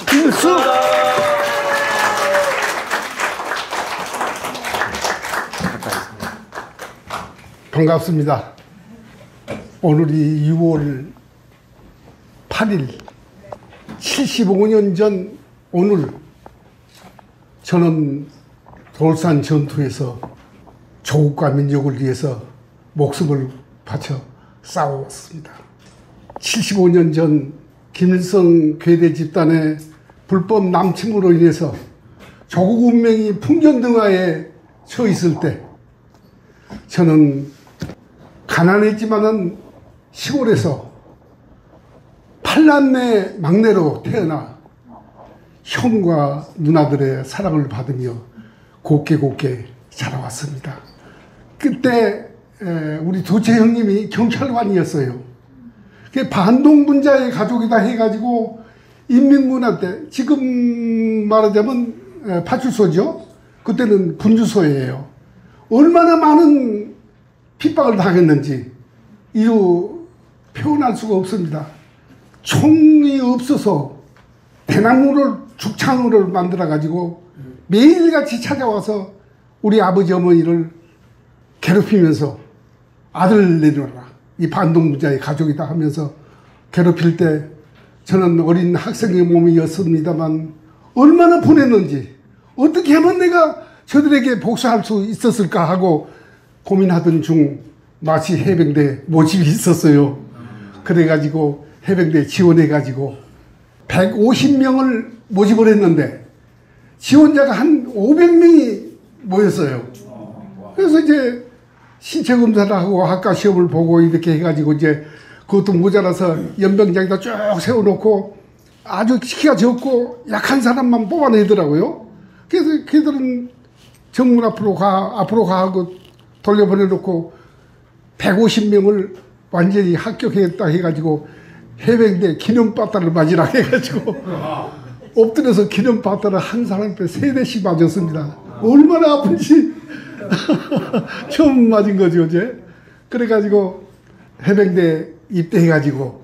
김일수. 반갑습니다. 오늘이 6월 8일 75년 전 오늘 저는 돌산 전투에서 조국과 민족을 위해서 목숨을 바쳐 싸워왔습니다. 75년 전 김일성 괴뢰 집단의 불법 남침으로 인해서 조국 운명이 풍전등화에 서 있을 때 저는 가난했지만은 시골에서 8남매 막내로 태어나 형과 누나들의 사랑을 받으며 곱게 자라왔습니다. 그때 우리 둘째 형님이 경찰관이었어요. 반동분자의 가족이다 해가지고 인민군한테, 지금 말하자면 파출소죠. 그때는 군주소예요. 얼마나 많은 핍박을 당했는지 이루 표현할 수가 없습니다. 총이 없어서 대나무를 죽창으로 만들어가지고 매일같이 찾아와서 우리 아버지 어머니를 괴롭히면서 아들 내려라, 이 반동분자의 가족이다 하면서 괴롭힐 때 저는 어린 학생의 몸이었습니다만 얼마나 분했는지, 어떻게 하면 내가 저들에게 복수할 수 있었을까 하고 고민하던 중 마치 해병대 모집이 있었어요. 그래가지고 해병대 지원해가지고 150명을 모집을 했는데 지원자가 한 500명이 모였어요. 그래서 이제 신체 검사를 하고 학과 시험을 보고 이렇게 해가지고 이제 그것도 모자라서 연병장에다 쭉 세워놓고 아주 키가 적고 약한 사람만 뽑아내더라고요. 그래서 걔들은 정문 앞으로 가 하고 돌려보내놓고 150명을 완전히 합격했다 해가지고 해병대 기념바타를 맞으라 해가지고 엎드려서 기념바타를 한 사람한테 3대씩 맞았습니다. 얼마나 아픈지 처음 맞은 거죠, 이제. 그래가지고 해병대 입대해가지고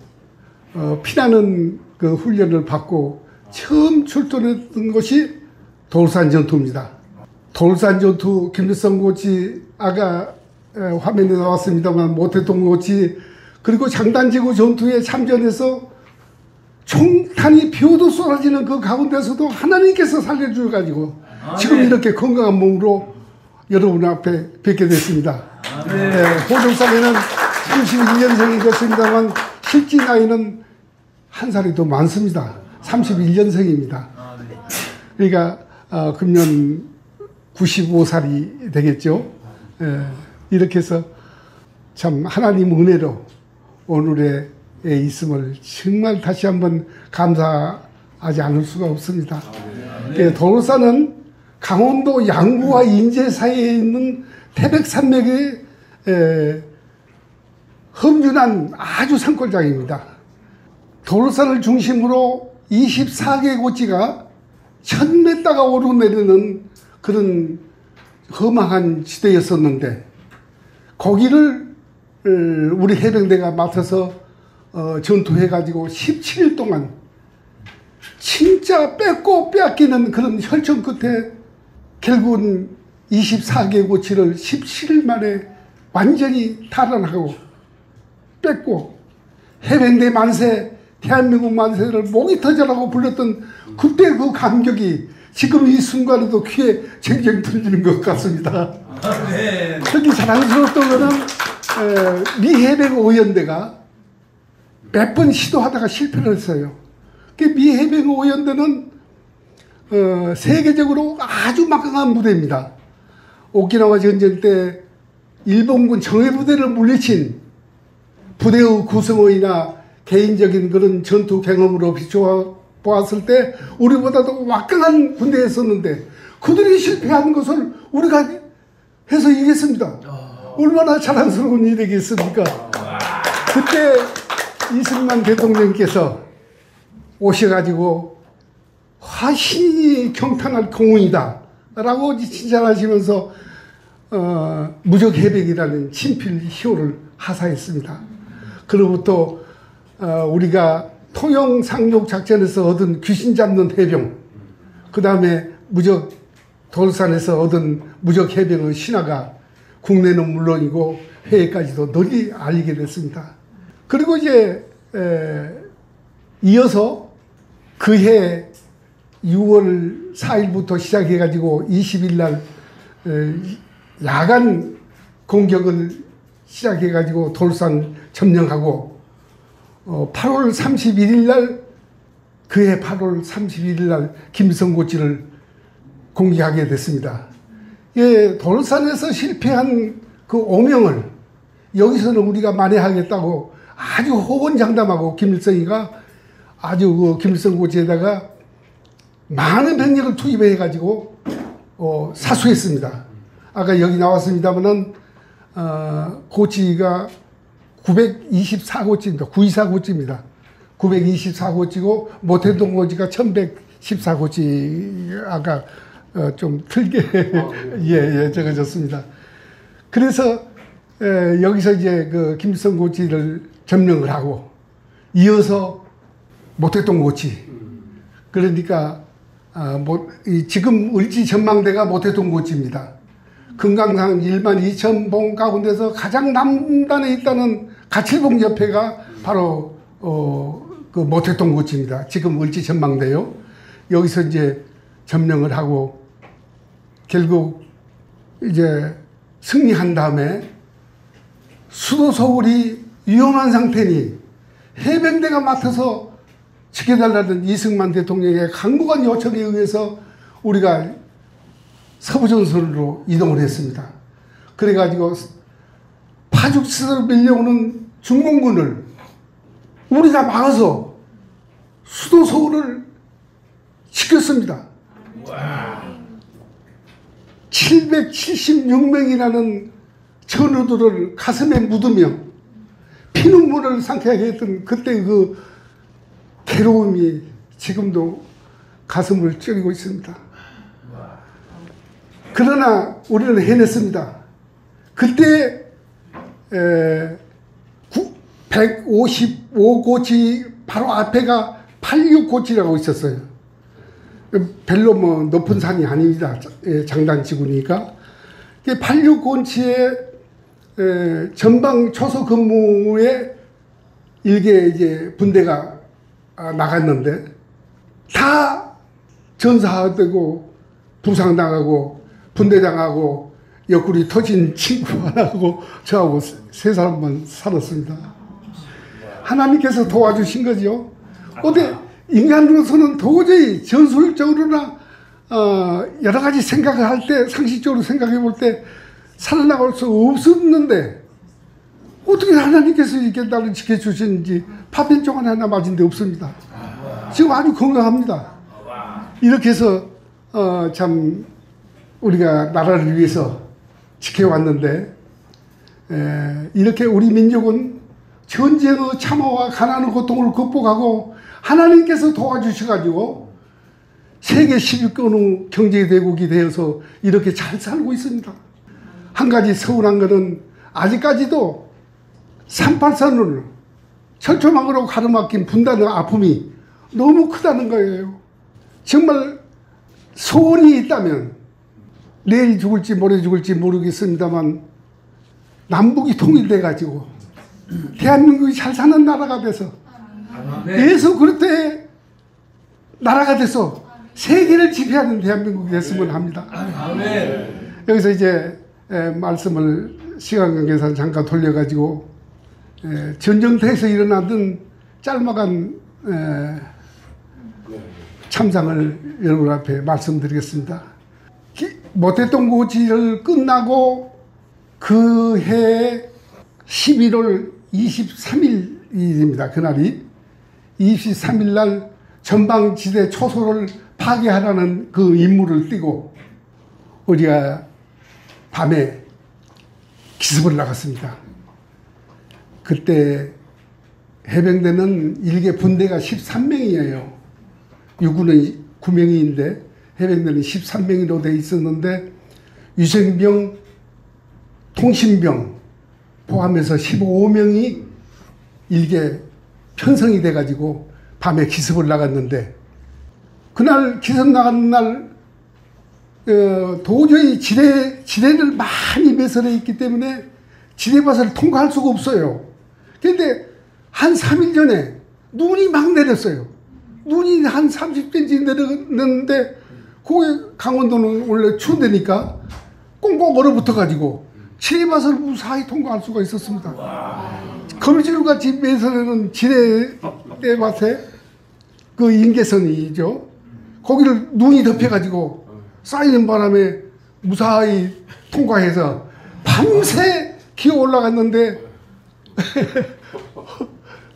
피나는 그 훈련을 받고 처음 출전했던 것이 돌산 전투입니다. 돌산 전투 김일성 고치 아까 화면에 나왔습니다만 모태동 고치, 그리고 장단지구 전투에 참전해서 총탄이 비오도 쏟아지는 그 가운데서도 하나님께서 살려주셔가지고 지금 이렇게 건강한 몸으로 여러분 앞에 뵙게 됐습니다. 호정산에는 31년생이 됐습니다만 실제 나이는 한 살이 더 많습니다. 31년생입니다. 그러니까 금년 95살이 되겠죠. 이렇게 해서 참 하나님 은혜로 오늘에 있음을 정말 다시 한번 감사하지 않을 수가 없습니다. 돌산은 강원도 양구와 인제 사이에 있는 태백산맥의 험준한 아주 산골장입니다. 돌산을 중심으로 24개 고지가 1000m가 오르내리는 그런 험악한 지대였었는데 거기를 우리 해병대가 맡아서 전투해가지고 17일 동안 진짜 뺏고 빼앗기는 그런 혈전 끝에 결국은 24개 고치를 17일 만에 완전히 탈환하고 뺏고 해병대 만세, 대한민국 만세를 목이 터져라고 불렀던 그때 그 감격이 지금 이 순간에도 귀에 쟁쟁 들리는 것 같습니다. 특히 자랑스러웠던 것은 미해병 의원대가 몇 번 시도하다가 실패를 했어요. 미해병 의원대는 세계적으로 아주 막강한 부대입니다. 오키나와 전쟁 때 일본군 정예부대를 물리친 부대의 구성원이나 개인적인 그런 전투 경험으로 비춰보았을 때 우리보다도 막강한 군대였었는데 그들이 실패한 것을 우리가 해서 이겼습니다. 얼마나 자랑스러운 일이겠습니까? 그때 이승만 대통령께서 오셔가지고 화신이 경탄할 공훈이다 라고 칭찬하시면서 무적해백이라는 친필 희호를 하사했습니다. 그로부터 우리가 통영 상륙 작전에서 얻은 귀신 잡는 해병, 그 다음에 무적 돌산에서 얻은 무적 해병의 신화가 국내는 물론이고 해외까지도 널리 알리게 됐습니다. 그리고 이제 이어서 그해 6월 4일부터 시작해가지고 20일 날 야간 공격을 시작해가지고 돌산 점령하고 8월 31일 날 그해 8월 31일 날 김성고지를 공격하게 됐습니다. 예, 돌산에서 실패한 그 오명을 여기서는 우리가 만회하겠다고 아주 호언장담하고 김일성이가 아주 그 김일성고지에다가 많은 병력을 투입해 가지고 사수했습니다. 아까 여기 나왔습니다만은 고지가 924고지입니다. 924고지입니다. 924고지고 모태동 고지가 1114고지. 아까 좀 틀게 예, 적어졌습니다. 그래서 여기서 이제 그 김일성 고지를 점령을 하고 이어서 모태동 고지. 그러니까 지금 을지 전망대가 모태동 고지입니다. 금강산 1만 2천 봉 가운데서 가장 남단에 있다는 가칠봉 옆에가 바로 그 모태동 고지입니다. 지금 을지 전망대요. 여기서 이제 점령을 하고 결국 이제 승리한 다음에 수도 서울이 위험한 상태니 해병대가 맡아서 지켜달라는 이승만 대통령의 강력한 요청에 의해서 우리가 서부전선으로 이동을 했습니다. 그래가지고 파죽스로 밀려오는 중공군을 우리가 막아서 수도 서울을 지켰습니다. 776명이라는 전우들을 가슴에 묻으며 피눈물을 상쾌하게 했던 그때 그 괴로움이 지금도 가슴을 찌르고 있습니다. 그러나 우리는 해냈습니다. 그때 155고지 바로 앞에가 86고지라고 있었어요. 별로 뭐 높은 산이 아닙니다. 장단지구니까. 86고지에 전방 초소 근무에 일개 이제 분대가 나갔는데 다 전사되고 부상당하고 분대장하고 옆구리 터진 친구 하나하고 저하고 세 사람만 살았습니다. 하나님께서 도와주신 거죠. 근데 인간으로서는 도저히 전술적으로나 여러 가지 생각을 할 때 상식적으로 생각해 볼 때 살아나갈 수 없었는데 어떻게 하나님께서 이렇게 나를 지켜주시는지 파편종알 하나 맞은 데 없습니다. 지금 아주 건강합니다. 이렇게 해서 참 우리가 나라를 위해서 지켜왔는데 이렇게 우리 민족은 전쟁의 참화와 가난의 고통을 극복하고 하나님께서 도와주셔가지고 세계 10위권의 경제대국이 되어서 이렇게 잘 살고 있습니다. 한 가지 서운한 것은 아직까지도 383을 철조망으로 가로막힌 분단의 아픔이 너무 크다는 거예요. 정말 소원이 있다면 내일 죽을지 모레 죽을지 모르겠습니다만 남북이 통일돼 가지고 대한민국이 잘 사는 나라가 돼서 예수 그리스도의 나라가 돼서 세계를 지배하는 대한민국이 됐으면 합니다. 여기서 이제 말씀을 시간 관계상 잠깐 돌려가지고 전쟁터에서 일어나던 짤막한 참상을 여러분 앞에 말씀드리겠습니다. 모태동 고지를 끝나고 그 해 11월 23일입니다. 그날이 23일 날 전방지대 초소를 파괴하라는 그 임무를 띠고 우리가 밤에 기습을 나갔습니다. 그때 해병대는 일개 분대가 13명이에요. 육군은 9명인데 해병대는 13명으로 돼 있었는데 위생병, 통신병 포함해서 15명이 일개 편성이 돼가지고 밤에 기습을 나갔는데 그날 기습 나간 날 도저히 지뢰를 많이 매설해 있기 때문에 지뢰밭을 통과할 수가 없어요. 그런데 한 3일 전에 눈이 막 내렸어요. 눈이 한 30cm 내렸는데 거기 강원도는 원래 추운 데니까 꽁꽁 얼어붙어가지고 지뢰밭을 무사히 통과할 수가 있었습니다. 거미줄같이 매설하는 지뢰밭에 그 인계선이죠. 거기를 눈이 덮여가지고 쌓이는 바람에 무사히 통과해서 밤새 기어 올라갔는데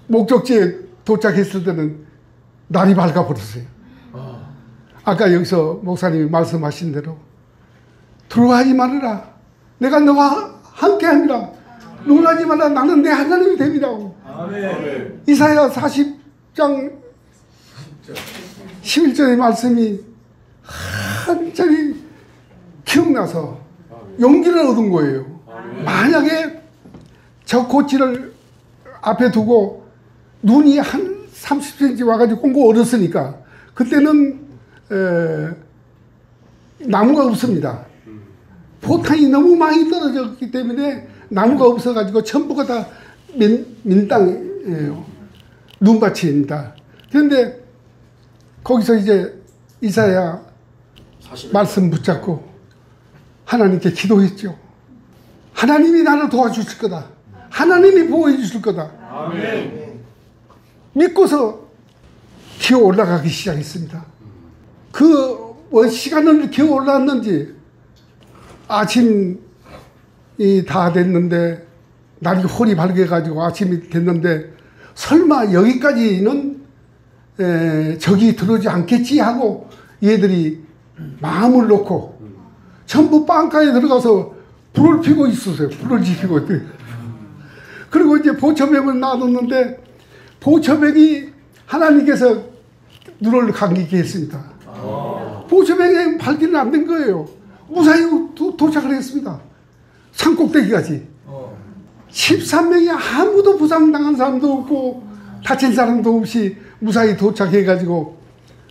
목적지에 도착했을 때는 날이 밝아버렸어요. 아까 여기서 목사님이 말씀하신 대로 두려워하지 말아라. 내가 너와 함께함이라. 놀라지 마라. 나는 내 하나님이 됨이라. 아멘. 이사야 40장 11절의 말씀이 한자리 기억나서 용기를 얻은 거예요. 만약에 저 고치를 앞에 두고 눈이 한 30cm 와가지고 꽁꽁 얼었으니까 그때는 나무가 없습니다. 포탄이 너무 많이 떨어졌기 때문에 나무가 없어가지고 전부가 다 민땅이에요. 눈밭입니다. 그런데 거기서 이제 이사야 말씀 붙잡고 하나님께 기도했죠. 하나님이 나를 도와주실 거다. 하나님이 보호해 주실 거다. 아멘. 믿고서 기어 올라가기 시작했습니다. 그 시간을 기어 올라왔는지 아침이 다 됐는데 날이 홀이 밝아가지고 아침이 됐는데 설마 여기까지는 적이 들어오지 않겠지 하고 얘들이 마음을 놓고 전부 빵가에 들어가서 불을 피고 있었어요. 불을 지피고. 그리고 이제 보초병을 놔뒀는데 보초병이 하나님께서 눈을 감기게 했습니다. 보초병에 발기는 안 된 거예요. 무사히 도착을 했습니다. 산꼭대기까지. 13명이 아무도 부상당한 사람도 없고 다친 사람도 없이 무사히 도착해가지고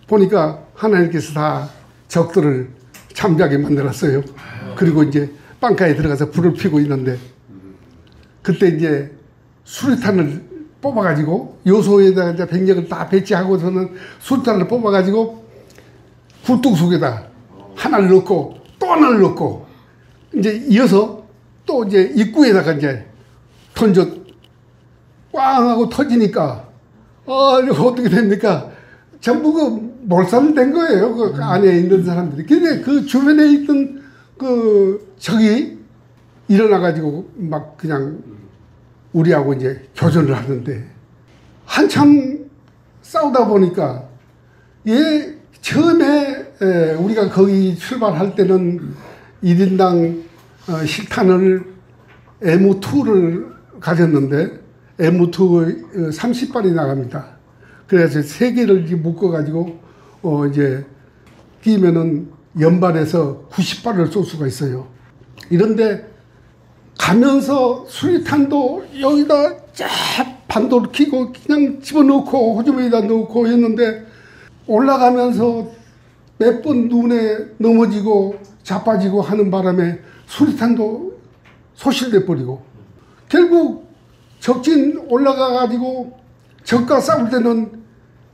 보니까 하나님께서 다 적들을 잠자게 만들었어요. 그리고 이제 빵가에 들어가서 불을 피고 있는데 그때 이제 수류탄을 뽑아가지고 요소에다가 이제 병력을 다 배치하고서는 수류탄을 뽑아가지고 굴뚝 속에다 하나를 넣고 또 하나를 넣고 이제 이어서 또 이제 입구에다가 이제 던져 꽝 하고 터지니까 이거 어떻게 됩니까? 전부 그 몰살된 거예요. 그 안에 있는 사람들이. 근데 그 주변에 있던 그 적이 일어나가지고 막 그냥 우리하고 이제 교전을 하는데 한참 싸우다 보니까 처음에 우리가 거기 출발할 때는 1인당 실탄을 M2를 가졌는데 M2 30발이 나갑니다. 그래서 3개를 묶어가지고 이제 끼면은 연발해서 90발을 쏠 수가 있어요. 이런데 가면서 수리탄도 여기다 쫙 반도를 키고 그냥 집어넣고 호주머니에다 넣고 했는데 올라가면서 몇 번 눈에 넘어지고 자빠지고 하는 바람에 수리탄도 소실돼 버리고 결국 적진 올라가가지고 적과 싸울 때는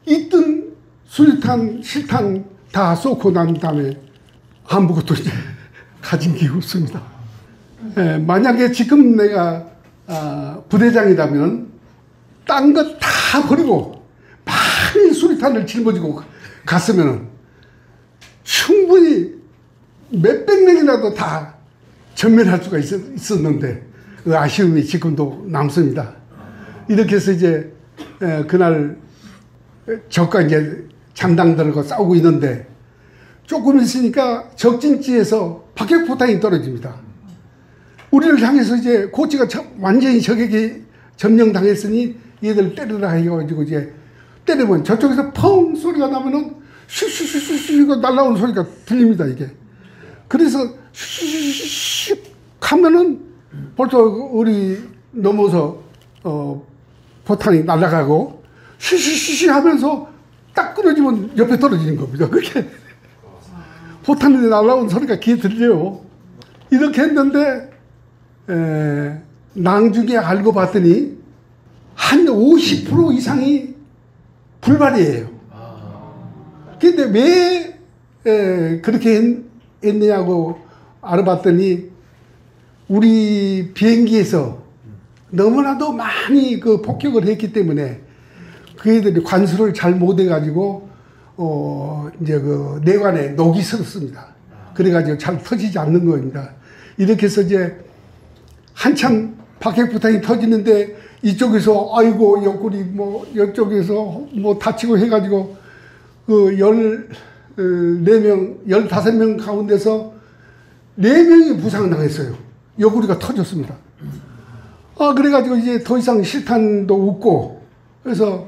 있던 수리탄, 실탄 다 쏘고 난 다음에 아무것도 이제 가진 게 없습니다. 만약에 지금 내가 부대장이라면 딴 것 다 버리고 많이 수리탄을 짊어지고 갔으면 충분히 몇백 명이라도 다 전멸할 수가 있었는데 그 아쉬움이 지금도 남습니다. 이렇게 해서 이제 그날 적과 이제 장당 들고 싸우고 있는데 조금 있으니까 적진지에서 박격포탄이 떨어집니다. 우리를 향해서 이제 고치가 완전히 적에게 점령당했으니 얘들 때리라 해가지고 이제 때리면 저쪽에서 펑 소리가 나면은 슉슉슉슉 날라오는 소리가 들립니다, 이게. 그래서 슉슉슉 하면은 벌써 우리 넘어서 포탄이 날아가고 쉬쉬쉬쉬 하면서 딱 끊어지면 옆에 떨어지는 겁니다. 그게 포탄이 날아온 소리가 귀에 들려요. 이렇게 했는데 나중에 알고 봤더니 한 50% 이상이 불발이에요. 근데 왜 그렇게 했느냐고 알아봤더니 우리 비행기에서 너무나도 많이 그 폭격을 했기 때문에 그 애들이 관수를 잘 못해가지고 이제 그 내관에 녹이 슬었습니다. 그래가지고 잘 터지지 않는 겁니다. 이렇게 해서 이제 한참 박격포탄이 터지는데 이쪽에서 아이고 옆구리 뭐 이쪽에서 뭐 다치고 해가지고 그 14명, 15명 가운데서 4명이 부상당했어요. 옆구리가 터졌습니다. 그래가지고 이제 더 이상 실탄도 없고 그래서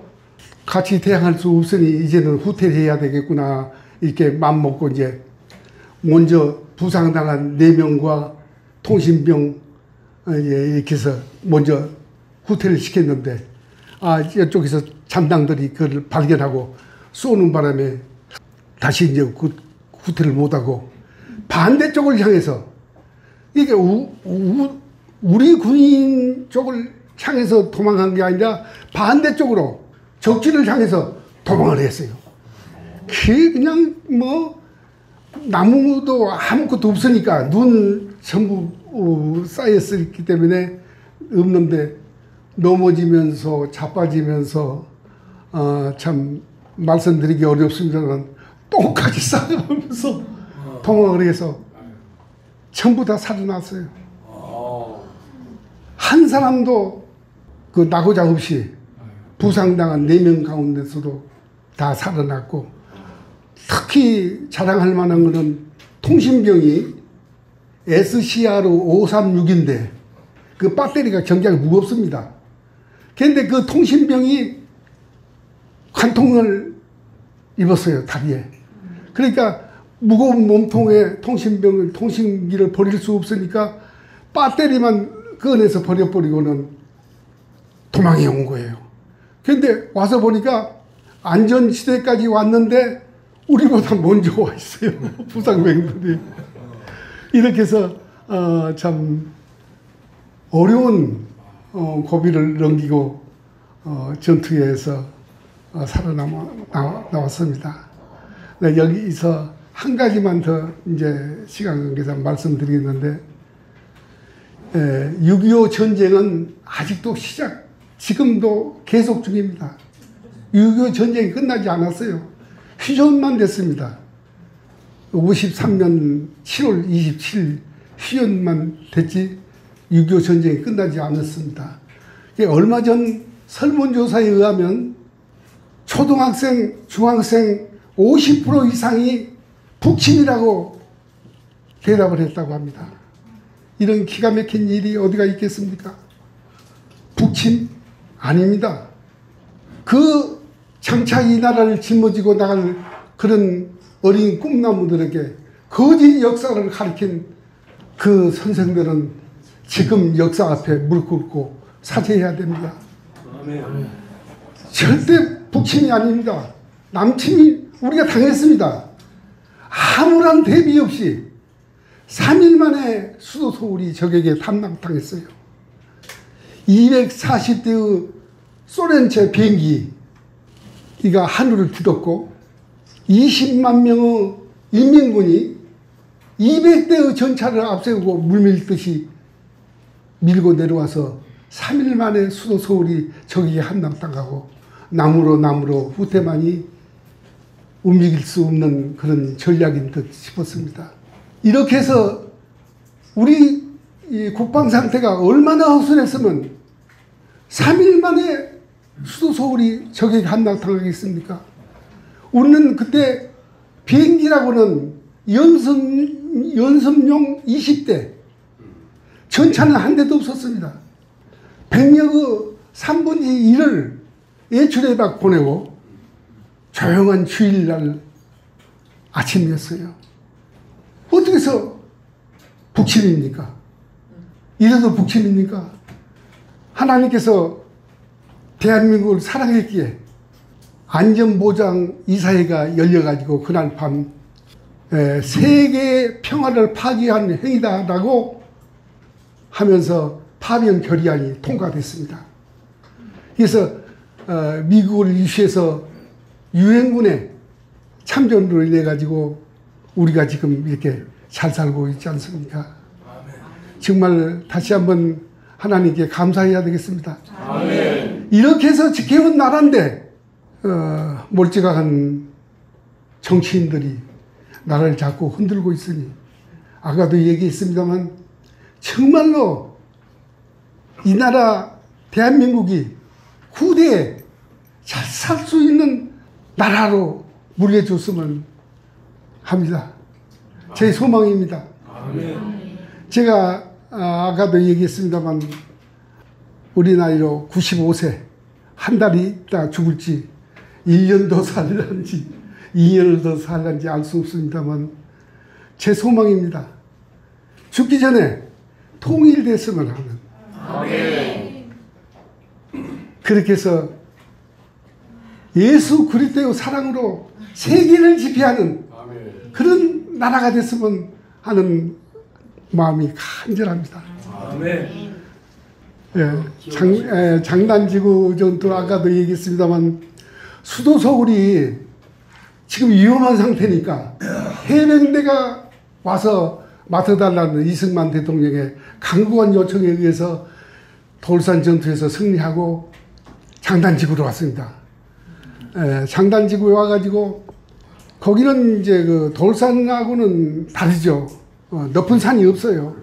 같이 대항할 수 없으니 이제는 후퇴해야 되겠구나 이렇게 맘먹고 이제 먼저 부상당한 4명과 통신병 이렇게 해서 먼저 후퇴를 시켰는데 이쪽에서 잔당들이 그걸 발견하고 쏘는 바람에 다시 이제 그 후퇴를 못하고 반대쪽을 향해서 이게 우리 군인 쪽을 향해서 도망간 게 아니라 반대쪽으로 적지를 향해서 도망을 했어요. 그냥 뭐 나무도 아무것도 없으니까 눈 전부 쌓였기 때문에 없는데 넘어지면서 자빠지면서 참 말씀드리기 어렵습니다만 똥까지 싸가면서 도망을 해서 전부 다 살아났어요. 한 사람도 그 낙오자 없이 부상당한 4명 가운데서도 다 살아났고 특히 자랑할 만한 것은 통신병이 SCR-536인데 그 배터리가 굉장히 무겁습니다. 그런데 그 통신병이 관통을 입었어요, 다리에. 그러니까 무거운 몸통에 통신기를 버릴 수 없으니까 배터리만 꺼내서 버려버리고는 도망해 온 거예요. 그런데 와서 보니까 안전지대까지 왔는데 우리보다 먼저 와 있어요. 부상병들이. 이렇게 해서 참 어려운 고비를 넘기고 전투에서 살아나왔습니다. 네, 여기서 한 가지만 더 이제 시간 관계상 말씀드리겠는데 6.25 전쟁은 아직도 지금도 계속 중입니다. 6.25 전쟁이 끝나지 않았어요. 휴전만 됐습니다. 53년 7월 27일 휴전만 됐지 6.25 전쟁이 끝나지 않았습니다. 얼마 전 설문조사에 의하면 초등학생, 중학생 50% 이상이 북침이라고 대답을 했다고 합니다. 이런 기가 막힌 일이 어디가 있겠습니까? 북침? 아닙니다. 그 장차 이 나라를 짊어지고 나갈 그런 어린 꿈나무들에게 거짓 역사를 가르친 그 선생들은 지금 역사 앞에 무릎 꿇고 사죄해야 됩니다. 절대 북침이 아닙니다. 남침이 우리가 당했습니다. 아무런 대비 없이 3일 만에 수도 서울이 적에게 함락당했어요. 240대의 소련제 비행기가 하늘을 뒤덮고 20만 명의 인민군이 200대의 전차를 앞세우고 물밀듯이 밀고 내려와서 3일 만에 수도 서울이 적에게 함락당하고 나무로 후퇴만이 움직일 수 없는 그런 전략인 듯 싶었습니다. 이렇게 해서 우리 이 국방 상태가 얼마나 허술했으면 3일 만에 수도 서울이 적에게 함락당하겠습니까? 우리는 그때 비행기라고는 연습용 20대, 전차는 한 대도 없었습니다. 병력의 3분의 1을 예출에다 보내고 조용한 주일날 아침이었어요. 어떻게 해서 북침입니까? 이래도 북침입니까? 하나님께서 대한민국을 사랑했기에 안전보장 이사회가 열려가지고 그날 밤 세계의 평화를 파괴한 행위다라고 하면서 파병 결의안이 통과됐습니다. 그래서 미국을 유시해서 유엔군에 참전으로 인해 가지고 우리가 지금 이렇게 잘 살고 있지 않습니까? 정말 다시 한번 하나님께 감사해야 되겠습니다. 아멘. 이렇게 해서 지켜온 나라인데 몰지각한 정치인들이 나라를 자꾸 흔들고 있으니 아까도 얘기했습니다만 정말로 이 나라 대한민국이 후대에 잘 살 수 있는 나라로 물려줬으면 합니다. 제 소망입니다. 제가 아까도 얘기했습니다만 우리 나이로 95세 한 달이 있다 죽을지 1년 더 살란지 2년을 더 살란지 알 수 없습니다만 제 소망입니다. 죽기 전에 통일됐으면 하는 아멘. 그렇게 해서 예수 그리스도의 사랑으로 세계를 지배하는 아멘. 그런 나라가 됐으면 하는 마음이 간절합니다. 아멘. 장단지구 전투 아까도 얘기했습니다만 수도 서울이 지금 위험한 상태니까 해병대가 와서 맡아달라는 이승만 대통령의 강구한 요청에 의해서 돌산 전투에서 승리하고 장단지구로 왔습니다. 장단지구에 와가지고 거기는 이제 그 돌산하고는 다르죠. 높은 산이 없어요.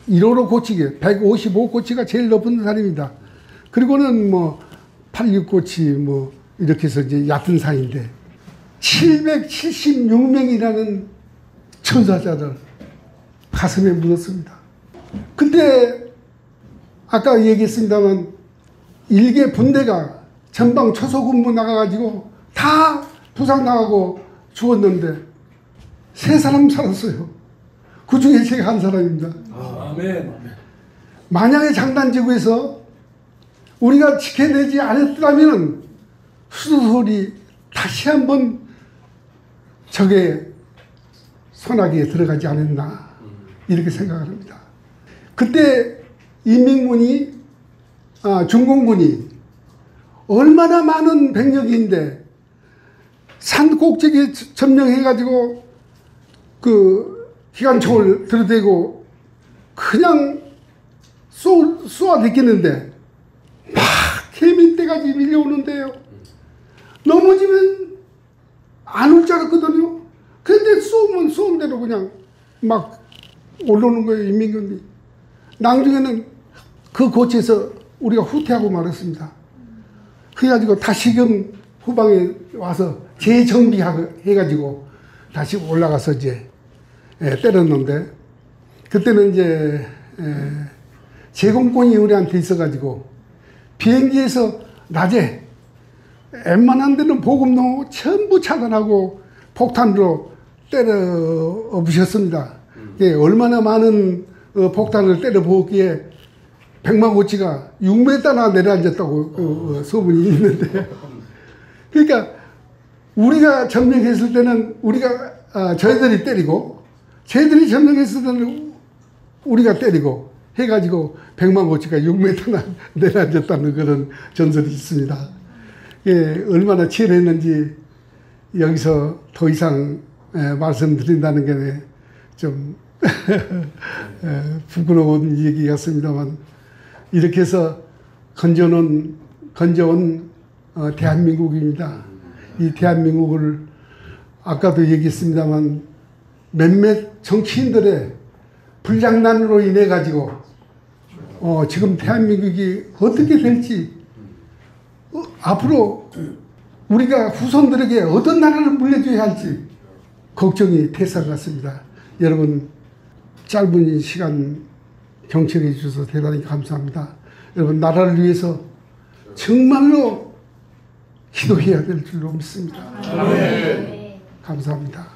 1호로 고치게 155고치가 제일 높은 산입니다. 그리고는 뭐 86고치 뭐 이렇게 해서 이제 얕은 산인데 776명이라는 천사자를 가슴에 묻었습니다. 그때 아까 얘기했습니다만 일개 분대가 전방 초소군부 나가가지고 다 부상 나가고 죽었는데 3사람 살았어요. 그 중에 제가 한 사람입니다. 아멘. 만약에 장단지구에서 우리가 지켜내지 않았다면 수도서울이 다시 한번 적의 손아귀에 들어가지 않았나 이렇게 생각을 합니다. 그때 인민군이 중공군이 얼마나 많은 병력인데 산 꼭대기에 점령해가지고 그 기관총을 들이대고 그냥 쏘아댔겠는데 막 개민대까지 밀려오는데요. 넘어지면 안 올 줄 알았거든요. 근데 쏘면 쏘은 대로 그냥 막 올라오는 거예요, 인민군이. 나중에는 그 고치에서 우리가 후퇴하고 말았습니다. 그래가지고 다시금 후방에 와서 재정비해가지고 다시 올라가서 이제 때렸는데 그때는 이제 제공권이 우리한테 있어가지고 비행기에서 낮에 웬만한 데는 보급로 전부 차단하고 폭탄으로 때려 부셨습니다. 얼마나 많은 폭탄을 때려 부었기에 백마고치가 6m나 내려앉았다고 소문이 있는데 그러니까 우리가 점령했을 때는 저희들이 때리고 저희들이 점령했을 때는 우리가 때리고 해가지고 백마고치가 6m나 내려앉았다는 그런 전설이 있습니다. 얼마나 치열했는지 여기서 더 이상 말씀드린다는 게 좀 부끄러운 얘기 같습니다만 이렇게 해서 건져온 대한민국입니다. 이 대한민국을 아까도 얘기했습니다만 몇몇 정치인들의 불장난으로 인해 가지고 지금 대한민국이 어떻게 될지 앞으로 우리가 후손들에게 어떤 나라를 물려줘야 할지 걱정이 태산 같습니다. 여러분 짧은 시간 경청해 주셔서 대단히 감사합니다. 여러분 나라를 위해서 정말로 기도해야 될 줄로 믿습니다. 감사합니다.